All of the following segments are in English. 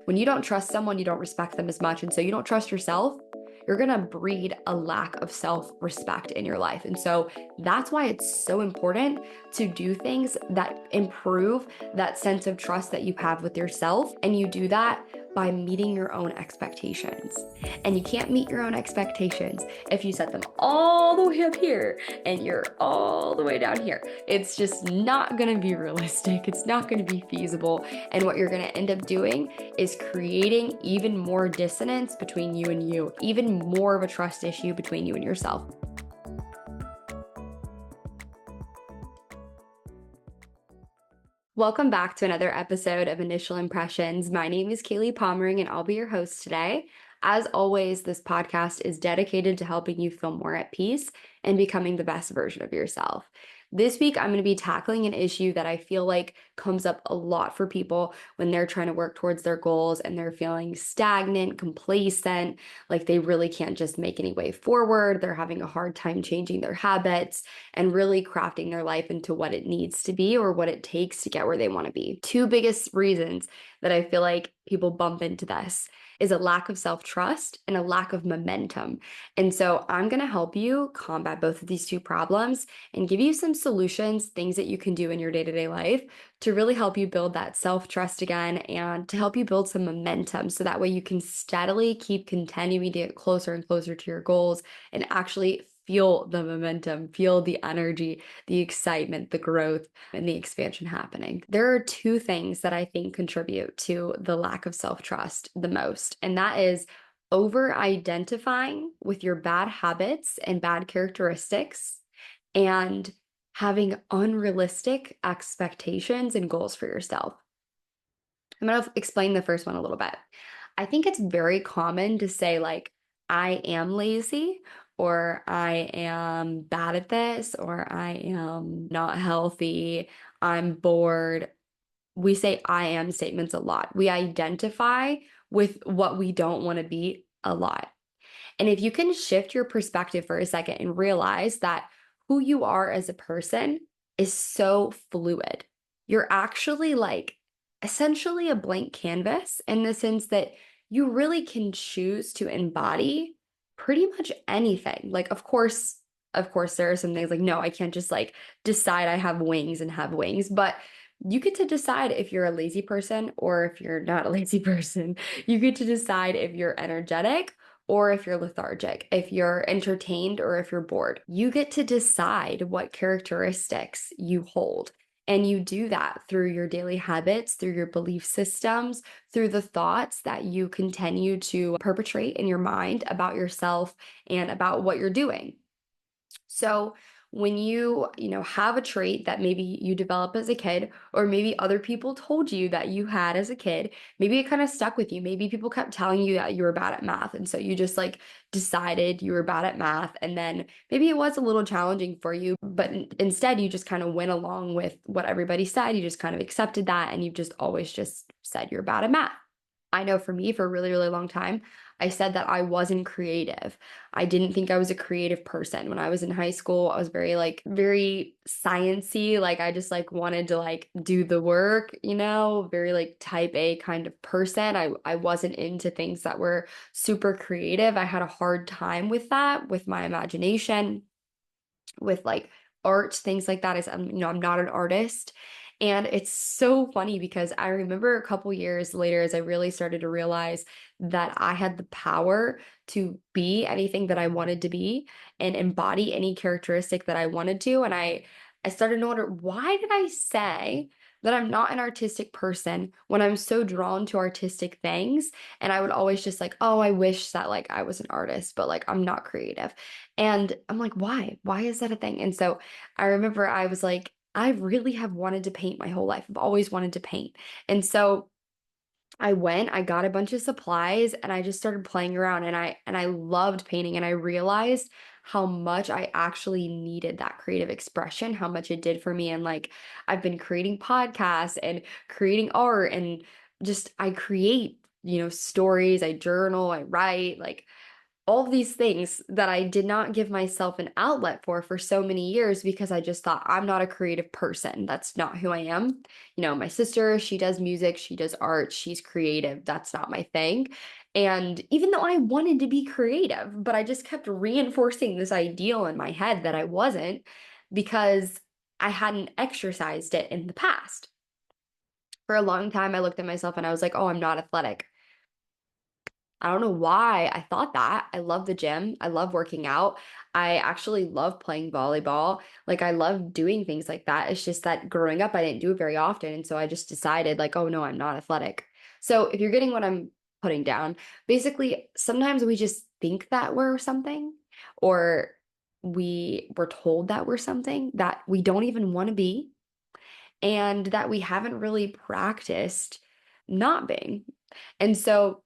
When you don't trust someone, you don't respect them as much. And so you don't trust yourself, you're going to breed a lack of self-respect in your life. And so that's why it's so important to do things that improve that sense of trust that you have with yourself. And you do that by meeting your own expectations. And you can't meet your own expectations if you set them all the way up here and you're all the way down here. It's just not going to be realistic. It's not going to be feasible. And what you're going to end up doing is creating even more dissonance between you and you, even more of a trust issue between you and yourself. Welcome back to another episode of Initial Impressions. My name is Kayli Pommering, and I'll be your host today. As always, this podcast is dedicated to helping you feel more at peace and becoming the best version of yourself. This week, I'm going to be tackling an issue that I feel like comes up a lot for people when they're trying to work towards their goals and they're feeling stagnant, complacent, like they really can't just make any way forward. They're having a hard time changing their habits and really crafting their life into what it needs to be or what it takes to get where they want to be. Two biggest reasons that I feel like people bump into this is a lack of self-trust and a lack of momentum. And so I'm going to help you combat both of these two problems and give you some solutions, things that you can do in your day-to-day life to really help you build that self-trust again and to help you build some momentum so that way you can steadily keep continuing to get closer and closer to your goals and actually feel the momentum, feel the energy, the excitement, the growth, and the expansion happening. There are two things that I think contribute to the lack of self-trust the most, and that is over-identifying with your bad habits and bad characteristics and having unrealistic expectations and goals for yourself. I'm going to explain the first one a little bit. I think it's very common to say, like, I am lazy, or I am bad at this, or I am not healthy, I'm bored. We say I am statements a lot. We identify with what we don't want to be a lot. And if you can shift your perspective for a second and realize that who you are as a person is so fluid, you're actually like essentially a blank canvas in the sense that you really can choose to embody pretty much anything. Like, of course, there are some things like, no, I can't just like decide I have wings and have wings, but you get to decide if you're a lazy person or if you're not a lazy person. You get to decide if you're energetic or if you're lethargic, if you're entertained or if you're bored. You get to decide what characteristics you hold. And you do that through your daily habits, through your belief systems, through the thoughts that you continue to perpetrate in your mind about yourself and about what you're doing. So when you have a trait that maybe you develop as a kid, or maybe other people told you that you had as a kid, maybe it kind of stuck with you. Maybe people kept telling you that you were bad at math. And so you just like decided you were bad at math. And then maybe it was a little challenging for you, but instead you just kind of went along with what everybody said. You just kind of accepted that. And you've just always just said you're bad at math. I know for me, for a really, really long time, I said that I wasn't creative. I didn't think I was a creative person. When I was in high school, I was very sciencey. Like I just like wanted to like do the work, very like type A kind of person. I wasn't into things that were super creative. I had a hard time with that, with my imagination, with like art, things like that. I'm not an artist. And it's so funny because I remember a couple years later as I really started to realize that I had the power to be anything that I wanted to be and embody any characteristic that I wanted to. And I started to wonder, why did I say that I'm not an artistic person when I'm so drawn to artistic things? And I would always just like, oh, I wish that like I was an artist, but like I'm not creative. And I'm like, why? Why is that a thing? And so I remember I was like, I really have wanted to paint my whole life. I've always wanted to paint. And so I got a bunch of supplies and I just started playing around and I loved painting and I realized how much I actually needed that creative expression, how much it did for me. And like I've been creating podcasts and creating art and just I create, stories, I journal, I write, like all of these things that I did not give myself an outlet for so many years because I just thought I'm not a creative person. That's not who I am. My sister, she does music, she does art, she's creative. That's not my thing. And even though I wanted to be creative, but I just kept reinforcing this ideal in my head that I wasn't because I hadn't exercised it in the past. For a long time, I looked at myself and I was like, oh, I'm not athletic. I don't know why I thought that. I love the gym. I love working out. I actually love playing volleyball. Like, I love doing things like that. It's just that growing up, I didn't do it very often. And so I just decided, like, oh no, I'm not athletic. So if you're getting what I'm putting down, basically, sometimes we just think that we're something, or we were told that we're something that we don't even want to be, and that we haven't really practiced not being. And so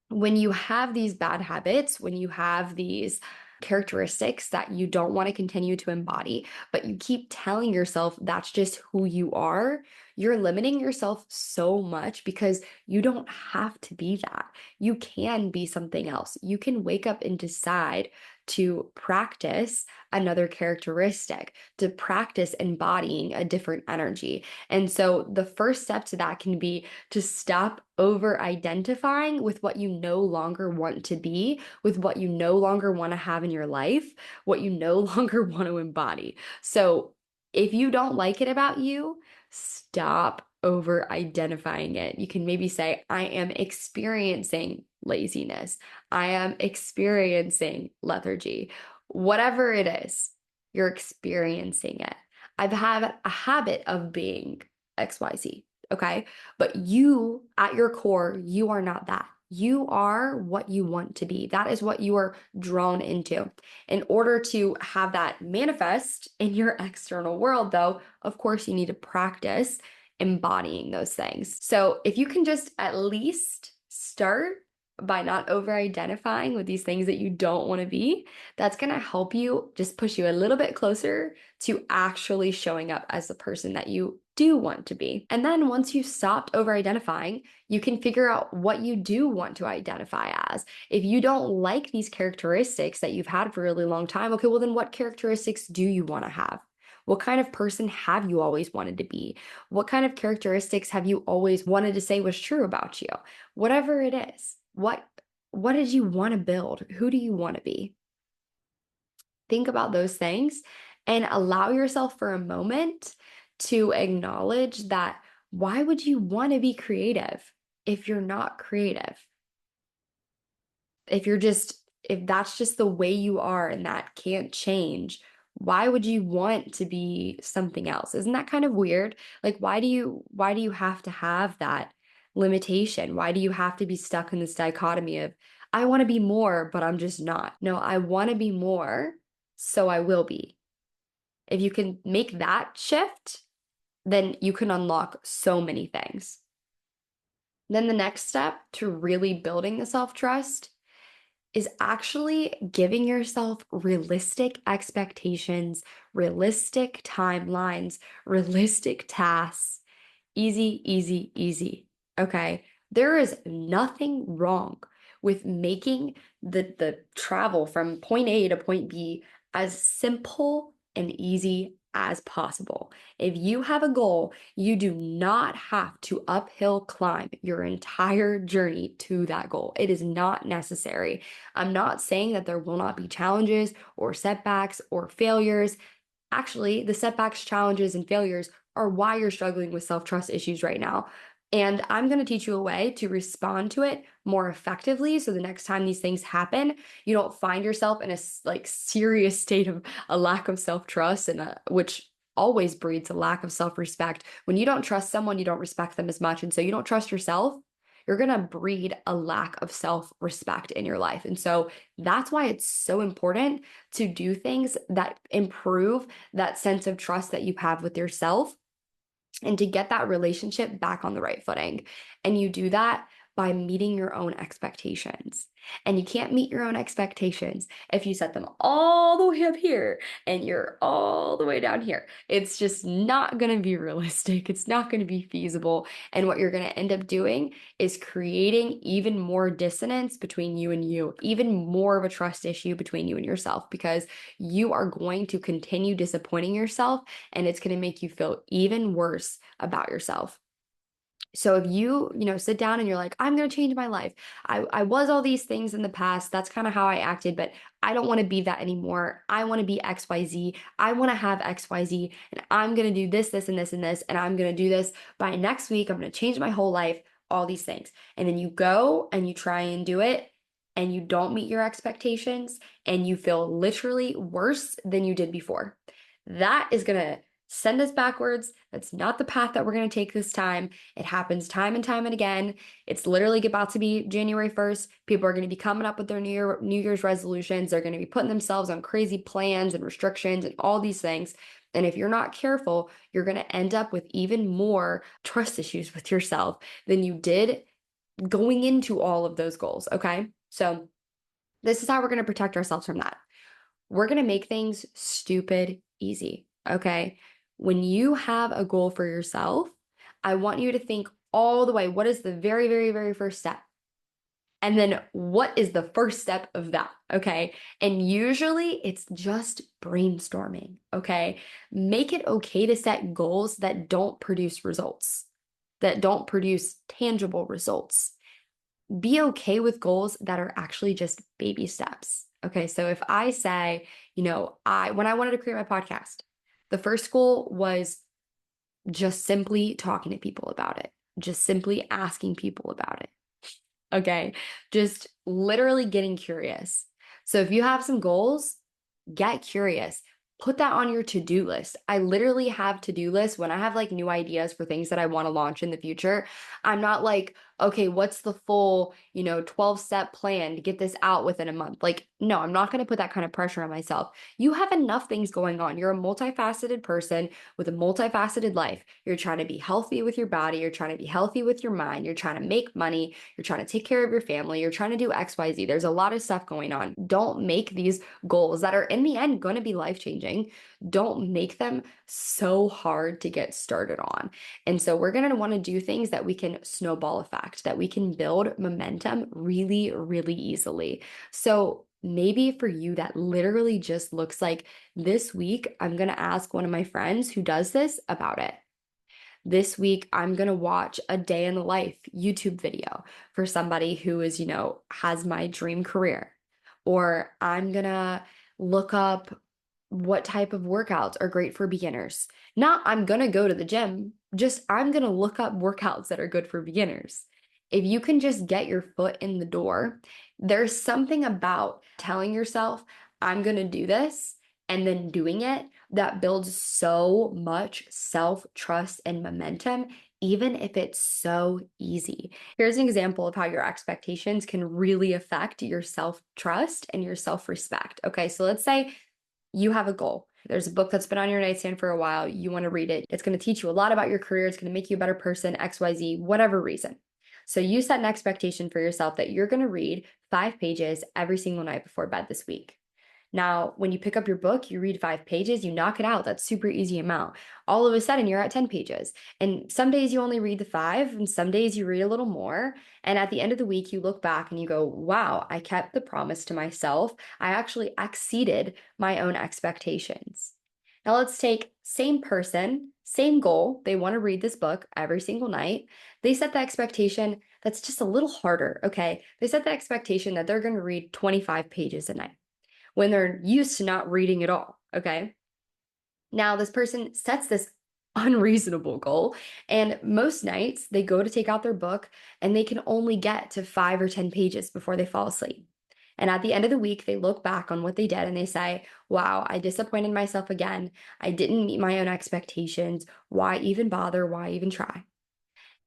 when you have these bad habits, when you have these characteristics that you don't want to continue to embody, but you keep telling yourself that's just who you are, you're limiting yourself so much because you don't have to be that. You can be something else. You can wake up and decide to practice another characteristic, to practice embodying a different energy. And so the first step to that can be to stop over identifying with what you no longer want to be, with what you no longer want to have in your life, what you no longer want to embody. So if you don't like it about you, stop over identifying it. You can maybe say, I am experiencing laziness. I am experiencing lethargy. Whatever it is, you're experiencing it. I've had a habit of being XYZ. Okay. But you, at your core, you are not that. You are what you want to be. That is what you are drawn into. In order to have that manifest in your external world, though, of course, you need to practice embodying those things. So if you can just at least start by not over identifying with these things that you don't want to be, that's going to help you just push you a little bit closer to actually showing up as the person that you do want to be. And then once you stopped over identifying, you can figure out what you do want to identify as. If you don't like these characteristics that you've had for a really long time, okay, well, then what characteristics do you want to have? What kind of person have you always wanted to be? What kind of characteristics have you always wanted to say was true about you? Whatever it is, what did you want to build? Who do you want to be? Think about those things and allow yourself for a moment to acknowledge that why would you want to be creative if you're not creative? If that's just the way you are and that can't change, why would you want to be something else? Isn't that kind of weird? Like, why do you have to have that limitation? Why do you have to be stuck in this dichotomy of, I want to be more, but I'm just not? No, I want to be more, so I will be. If you can make that shift, then you can unlock so many things. Then the next step to really building the self-trust is actually giving yourself realistic expectations, realistic timelines, realistic tasks. Easy, easy, easy. Okay. There is nothing wrong with making the travel from point A to point B as simple and easy as possible. If you have a goal, you do not have to uphill climb your entire journey to that goal. It is not necessary. I'm not saying that there will not be challenges or setbacks or failures. Actually, the setbacks, challenges, and failures are why you're struggling with self-trust issues right now. And I'm going to teach you a way to respond to it more effectively. So the next time these things happen, you don't find yourself in a serious state of a lack of self-trust, and which always breeds a lack of self-respect. When you don't trust someone, you don't respect them as much. And so you don't trust yourself, you're going to breed a lack of self-respect in your life. And so that's why it's so important to do things that improve that sense of trust that you have with yourself and to get that relationship back on the right footing. And you do that by meeting your own expectations. And you can't meet your own expectations if you set them all the way up here and you're all the way down here. It's just not going to be realistic. It's not going to be feasible. And what you're going to end up doing is creating even more dissonance between you and you, even more of a trust issue between you and yourself, because you are going to continue disappointing yourself and it's going to make you feel even worse about yourself. So if you sit down and you're like, I'm going to change my life. I was all these things in the past. That's kind of how I acted, but I don't want to be that anymore. I want to be XYZ. I want to have XYZ, and I'm going to do this, this, and this, and this, and I'm going to do this by next week. I'm going to change my whole life, all these things. And then you go and you try and do it, and you don't meet your expectations, and you feel literally worse than you did before. That is going to send us backwards. That's not the path that we're going to take this time. It happens time and time and again. It's literally about to be January 1st. People are going to be coming up with their New Year's resolutions. They're going to be putting themselves on crazy plans and restrictions and all these things. And if you're not careful, you're going to end up with even more trust issues with yourself than you did going into all of those goals. Okay. So this is how we're going to protect ourselves from that. We're going to make things stupid easy. Okay. When you have a goal for yourself, I want you to think all the way, what is the very, very, very first step? And then what is the first step of that? Okay. And usually it's just brainstorming. Okay. Make it okay to set goals that don't produce results, that don't produce tangible results. Be okay with goals that are actually just baby steps. Okay. So if I say, when I wanted to create my podcast, the first goal was just simply talking to people about it, just simply asking people about it. Okay. Just literally getting curious. So if you have some goals, get curious. Put that on your to-do list. I literally have to-do lists when I have like new ideas for things that I want to launch in the future. I'm not like, okay, what's the full, 12-step plan to get this out within a month? Like, no, I'm not going to put that kind of pressure on myself. You have enough things going on. You're a multifaceted person with a multifaceted life. You're trying to be healthy with your body. You're trying to be healthy with your mind. You're trying to make money. You're trying to take care of your family. You're trying to do XYZ. There's a lot of stuff going on. Don't make these goals that are in the end going to be life-changing. Don't make them so hard to get started on. And so we're going to want to do things that we can snowball effect, that we can build momentum really, really easily. So maybe for you, that literally just looks like this week, I'm going to ask one of my friends who does this about it. This week, I'm going to watch a day in the life YouTube video for somebody who is, has my dream career. Or I'm going to look up what type of workouts are great for beginners. Not I'm going to go to the gym, just I'm going to look up workouts that are good for beginners. If you can just get your foot in the door, there's something about telling yourself, I'm going to do this, and then doing it that builds so much self-trust and momentum, even if it's so easy. Here's an example of how your expectations can really affect your self-trust and your self-respect. Okay, so let's say you have a goal. There's a book that's been on your nightstand for a while. You want to read it. It's going to teach you a lot about your career. It's going to make you a better person, XYZ, whatever reason. So you set an expectation for yourself that you're going to read 5 pages every single night before bed this week. Now, when you pick up your book, you read 5 pages, you knock it out. That's super easy amount. All of a sudden, you're at 10 pages. And some days you only read the 5, and some days you read a little more. And at the end of the week, you look back and you go, wow, I kept the promise to myself. I actually exceeded my own expectations. Now let's take same person, same goal. They want to read this book every single night. They set the expectation that's just a little harder, okay? They set the expectation that they're going to read 25 pages a night when they're used to not reading at all, okay? Now, this person sets this unreasonable goal, and most nights they go to take out their book and they can only get to 5 or 10 pages before they fall asleep. And at the end of the week, they look back on what they did and they say, wow, I disappointed myself again. I didn't meet my own expectations. Why even bother? Why even try?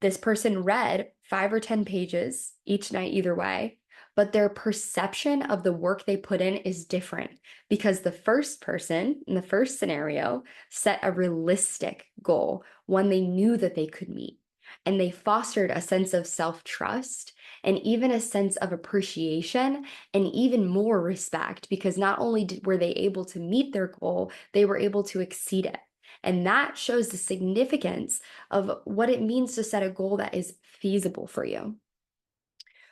This person read 5 or 10 pages each night, either way, but their perception of the work they put in is different because the first person in the first scenario set a realistic goal, one they knew that they could meet. and they fostered a sense of self-trust and even a sense of appreciation and even more respect, because not only were they able to meet their goal, they were able to exceed it. And that shows the significance of what it means to set a goal that is feasible for you.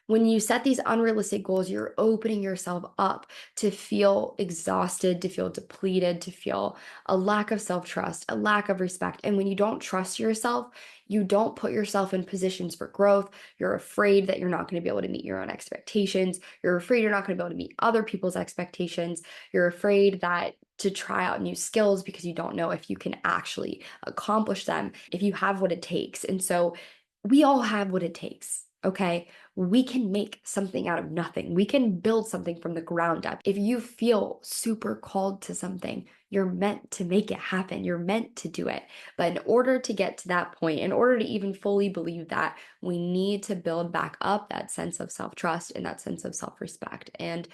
When you set these unrealistic goals, you're opening yourself up to feel exhausted, to feel depleted, to feel a lack of self trust, a lack of respect. And when you don't trust yourself, you don't put yourself in positions for growth. You're afraid that you're not going to be able to meet your own expectations. You're afraid you're not going to be able to meet other people's expectations. You're afraid that to try out new skills because you don't know if you can actually accomplish them, if you have what it takes. And so we all have what it takes. Okay, we can make something out of nothing. We can build something from the ground up. If you feel super called to something, you're meant to make it happen. You're meant to do it. But in order to get to that point, in order to even fully believe that, we need to build back up that sense of self-trust and that sense of self-respect. And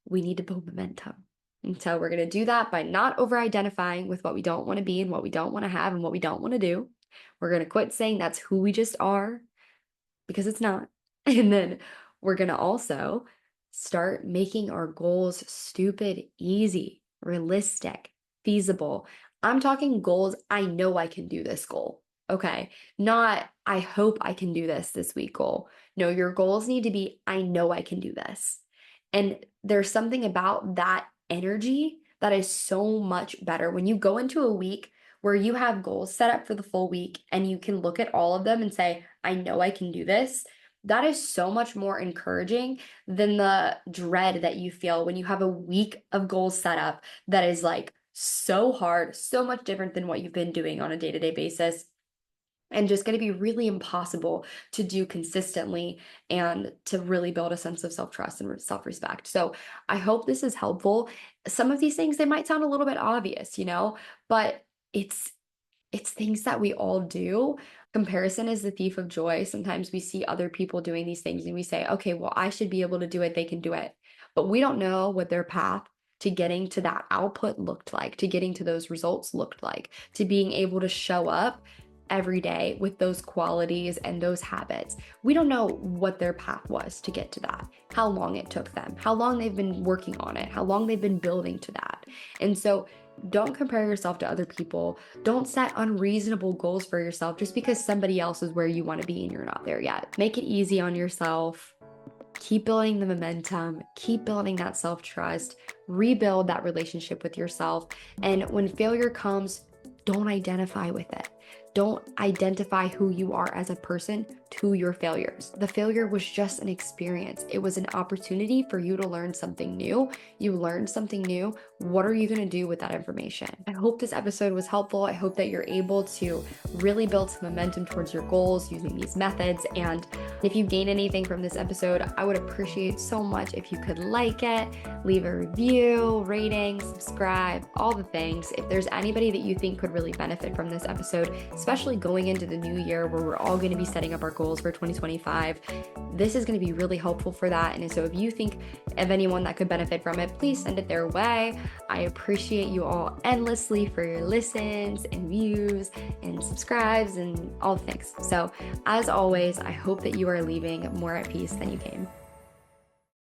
we need to build momentum. And so we're going to do that by not over-identifying with what we don't want to be and what we don't want to have and what we don't want to do. We're going to quit saying that's who we just are, because it's not. And then we're going to also start making our goals stupid easy, realistic, feasible. I'm talking goals. I know I can do this goal. Okay. Not, I hope I can do this week goal. No, your goals need to be, I know I can do this. And there's something about that energy that is so much better when you go into a week where you have goals set up for the full week and you can look at all of them and say, I know I can do this. That is so much more encouraging than the dread that you feel when you have a week of goals set up that is like so hard, so much different than what you've been doing on a day-to-day basis, and just going to be really impossible to do consistently and to really build a sense of self-trust and self-respect. So I hope this is helpful. Some of these things, they might sound a little bit obvious, but it's things that we all do. Comparison is the thief of joy. Sometimes we see other people doing these things and we say, okay, well, I should be able to do it. They can do it. But we don't know what their path to getting to that output looked like, to getting to those results looked like, to being able to show up every day with those qualities and those habits. We don't know what their path was to get to that, how long it took them, how long they've been working on it, how long they've been building to that. And so don't compare yourself to other people. Don't set unreasonable goals for yourself just because somebody else is where you want to be and you're not there yet. Make it easy on yourself. Keep building the momentum, keep building that self-trust, rebuild that relationship with yourself. And when failure comes, don't identify with it. Don't identify who you are as a person to your failures. The failure was just an experience. It was an opportunity for you to learn something new. You learned something new. What are you going to do with that information? I hope this episode was helpful. I hope that you're able to really build some momentum towards your goals using these methods. And if you gain anything from this episode, I would appreciate so much if you could like it, leave a review, rating, subscribe, all the things. If there's anybody that you think could really benefit from this episode, especially going into the new year where we're all going to be setting up our goals for 2025, this is going to be really helpful for that. And so if you think of anyone that could benefit from it, please send it their way. I appreciate you all endlessly for your listens and views and subscribes and all the things. So as always, I hope that you are leaving more at peace than you came.